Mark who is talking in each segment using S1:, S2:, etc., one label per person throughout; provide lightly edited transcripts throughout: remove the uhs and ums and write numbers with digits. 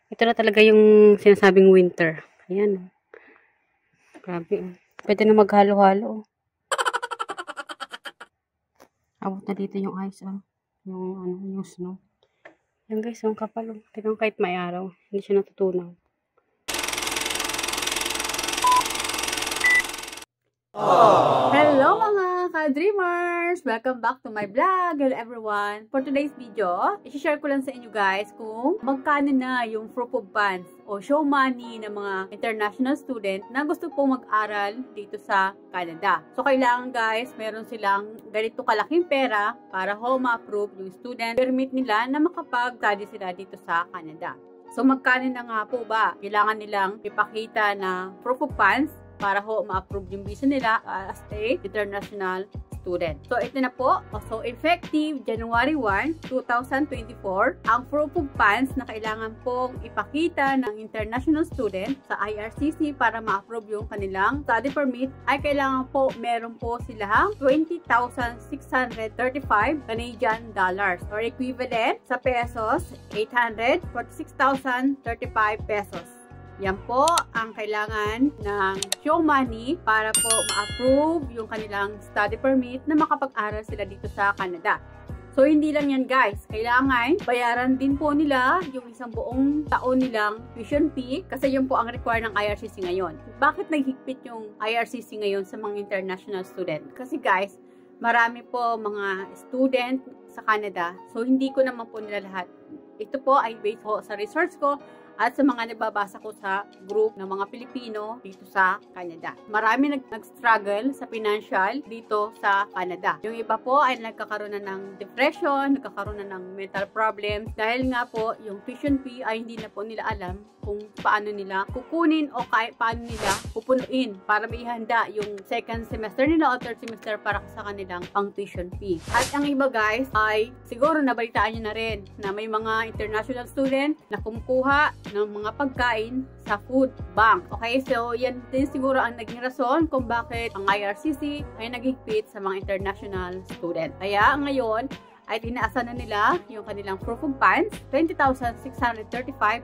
S1: Ito na talaga yung sinasabing winter. Ayan. Grabe. Pwede na maghalo-halo. Abot na dito yung ice. Yung snow. Yan guys, yung kapal. Tignan kahit may araw. Hindi siya natutunaw.
S2: Hello mga ka-dreamers! Welcome back to my vlog. Hello everyone! For today's video, i-share ko lang sa inyo guys kung magkano na yung proof of funds o show money ng mga international student na gusto pong mag-aral dito sa Canada. So kailangan guys, meron silang ganito kalaking pera para ma-approve yung student permit nila na makapag-study sila dito sa Canada. So magkano na nga po ba? Kailangan nilang ipakita na proof of funds para ma-approve yung visa nila as a international student. So, ito na po. So, effective January 1, 2024, ang proof of funds na kailangan pong ipakita ng international student sa IRCC para ma-approve yung kanilang study permit ay kailangan po meron po silang 20,635 Canadian dollars or equivalent sa pesos 846,035 pesos. Yan po ang kailangan ng show money para po ma-approve yung kanilang study permit na makapag-aral sila dito sa Canada. So, hindi lang yan guys. Kailangan bayaran din po nila yung isang buong taon nilang tuition fee kasi yun po ang require ng IRCC ngayon. Bakit naghigpit yung IRCC ngayon sa mga international student? Kasi guys, marami po mga student sa Canada. So, hindi ko naman po nila lahat. Ito po ay based po sa research ko at sa mga nagbabasa ko sa group ng mga Pilipino dito sa Canada. Marami nag-struggle sa financial dito sa Canada. Yung iba po ay nagkakaroon na ng depression, nagkakaroon na ng mental problems dahil nga po yung tuition fee ay hindi na po nila alam kung paano nila kukunin o paano nila pupunuin para maihanda yung second semester nila o third semester para sa kanilang pang tuition fee. At ang iba guys ay siguro nabalitaan nyo na rin na may mga international student na kumukuha ng mga pagkain sa food bank. Okay, so yan din siguro ang naging rason kung bakit ang IRCC ay naghigpit sa mga international student. Kaya ngayon ay tinaasan na nila yung kanilang proof of funds, 20,635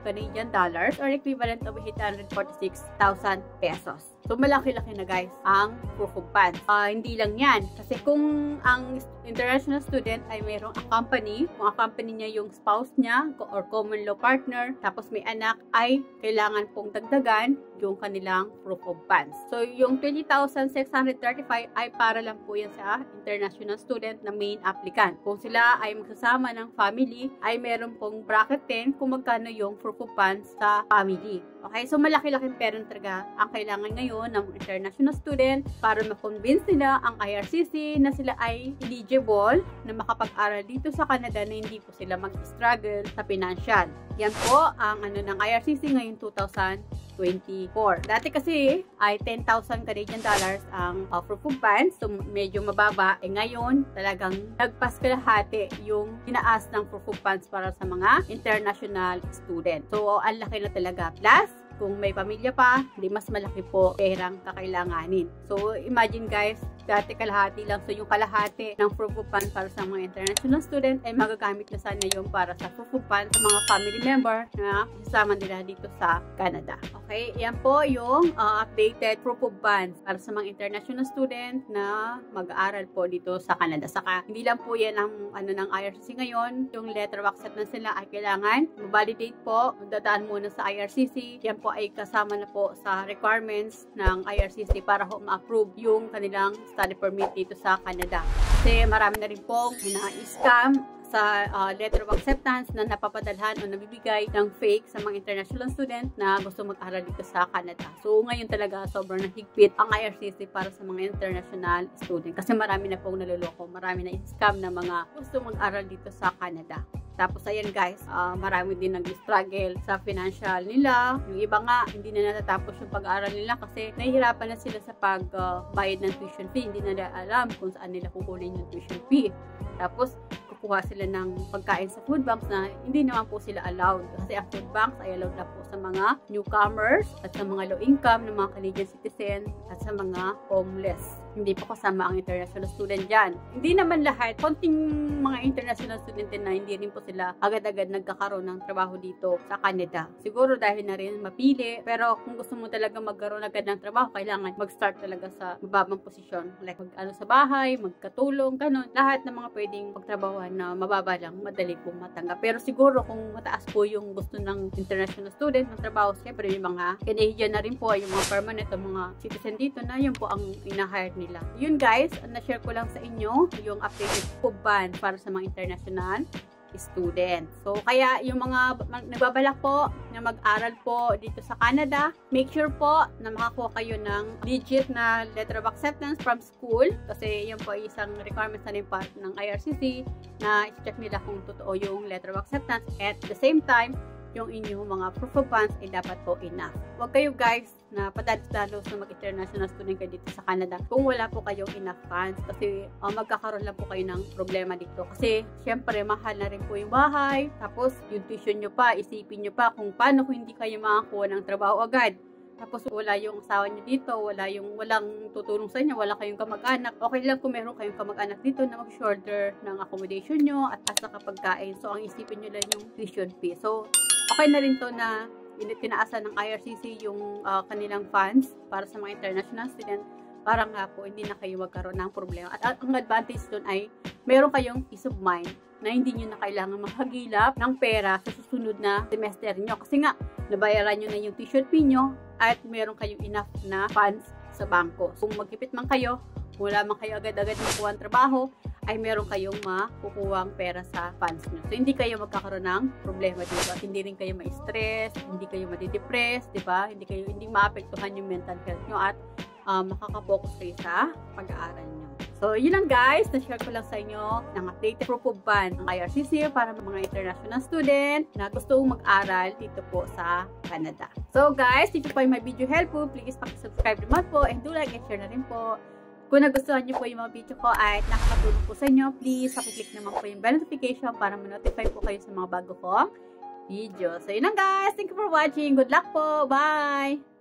S2: Canadian dollars or equivalent of 846,000 pesos. So, malaki-laki na guys ang proof of funds. Hindi lang yan. Kasi kung ang international student ay mayroong accompany, kung accompany niya yung spouse niya or common law partner, tapos may anak, ay kailangan pong dagdagan yung kanilang proof of funds. So, yung 20,635 ay para lang po yan sa international student na main applicant. Kung sila ay magsasama ng family, ay meron pong bracket din kung magkano yung proof of funds sa family. Okay, so malaki-laking pera talaga ang kailangan ngayon ng international student para ma-convince nila ang IRCC na sila ay eligible na makapag-aral dito sa Canada na hindi po sila mag-struggle sa financial. Yan po ang ng IRCC ngayong 2024. Dati kasi ay 10,000 Canadian dollars ang proof of funds, so medyo mababa. Ngayon, talagang nagpas kalahati yung tinaas ng proof of funds para sa mga international student. So, ang laki na talaga. Plus, kung may pamilya pa, hindi mas malaki po perang kakailanganin. So, imagine guys, dati kalahati lang. So, yung kalahati ng proof of funds para sa mga international student ay magagamit na sana yung para sa proof of funds sa mga family member na kasama nila dito sa Canada. Okay, yan po yung updated proof of funds para sa mga international student na mag-aaral po dito sa Canada. Saka, hindi lang po yan ang ng IRCC ngayon. Yung letter of acceptance nila ay kailangan ma-validate po. Dadaan muna sa IRCC. Yan po ay kasama na po sa requirements ng IRCC para ma-approve yung kanilang study permit dito sa Canada. Kasi marami na rin pong na-scam sa letter of acceptance na napapadalhan o nabibigay ng fake sa mga international student na gusto mag-aral dito sa Canada. So, ngayon talaga sobrang nahigpit ang IRCC para sa mga international student kasi marami na pong naloloko, marami na scam na mga gusto mag-aral dito sa Canada. Tapos, ayan guys, marami din nag-struggle sa financial nila. Yung iba nga, hindi na natatapos yung pag-aaral nila kasi nahihirapan na sila sa pagbayad ng tuition fee. Hindi na nila alam kung saan nila kukunin yung tuition fee. Tapos, kukuha sila ng pagkain sa food banks na hindi naman po sila allowed. Kasi ang food banks ay allowed na po sa mga newcomers at sa mga low income ng mga Canadian citizen at sa mga homeless. Hindi po kasama ang international student dyan. Hindi naman lahat, konting mga international student din na hindi rin po sila agad-agad nagkakaroon ng trabaho dito sa Canada. Siguro dahil na rin mapili, pero kung gusto mo talaga magkaroon agad ng trabaho, kailangan mag-start talaga sa mababang posisyon. Like sa bahay, magkatulong, ganun. Lahat ng mga pwedeng pagtrabahuan na mababa lang, madali pong matanggap. Pero siguro kung mataas po yung gusto ng international student ng trabaho, siyempre yung mga Canadian na rin po, yung mga permanent o mga citizen dito na yun po ang ina-hire nila. Yun guys, na-share ko lang sa inyo yung updated po ban para sa mga international student. So, kaya yung mga nagbabalak po na mag-aral po dito sa Canada, make sure po na makakuha kayo ng legit na letter of acceptance from school kasi yun po isang requirements na rin part ng IRCC na i-check nila kung totoo yung letter of acceptance. At the same time, yung inyong mga proof of funds ay dapat po enough. Huwag kayo guys na padalos-dalos na mag-international student kayo dito sa Canada kung wala po kayong enough funds kasi magkakaroon lang po kayo ng problema dito. Kasi syempre mahal na rin po yung bahay, tapos yung tuition nyo pa, isipin nyo pa kung paano kung hindi kayo makakuha ng trabaho agad. Tapos wala yung asawa nyo dito, walang tutulong sa inyo, wala kayong kamag-anak. Okay lang kung meron kayong kamag-anak dito na mag-shoulder ng accommodation nyo at saka pagkain. So ang isipin nyo lang yung tuition fee. So okay na rin to na tinaasan ng IRCC yung kanilang funds para sa mga international student para nga po hindi na kayo magkaroon ng problema. At ang advantage doon ay meron kayong peace of mind na hindi nyo na kailangan maghagilap ng pera sa susunod na semester nyo. Kasi nga, nabayaran nyo na yung tuition fee nyo at meron kayong enough na funds sa bangko. So, kung magkipit man kayo, wala man kayo agad-agad makuha ang trabaho, ay meron kayong makukuha pera sa funds nyo. So, hindi kayo magkakaroon ng problema dito. At hindi rin kayo ma-stress, hindi kayo madidepress, di ba? Hindi maapektuhan yung mental health nyo at makakapokus kayo sa pag-aaral nyo. So, yun lang guys. Na-share ko lang sa inyo ng updated proof of ban ng IRCC para mga international student na gusto mag-aral dito po sa Canada. So, guys, if you find my video helpful, please subscribe naman po and do like and share na rin po. Kung nagustuhan niyo po yung mga video ko at nakakatulong po sa inyo, please pakiclick naman po yung bell notification para ma-notify po kayo sa mga bago kong video. So, yun lang guys. Thank you for watching. Good luck po. Bye!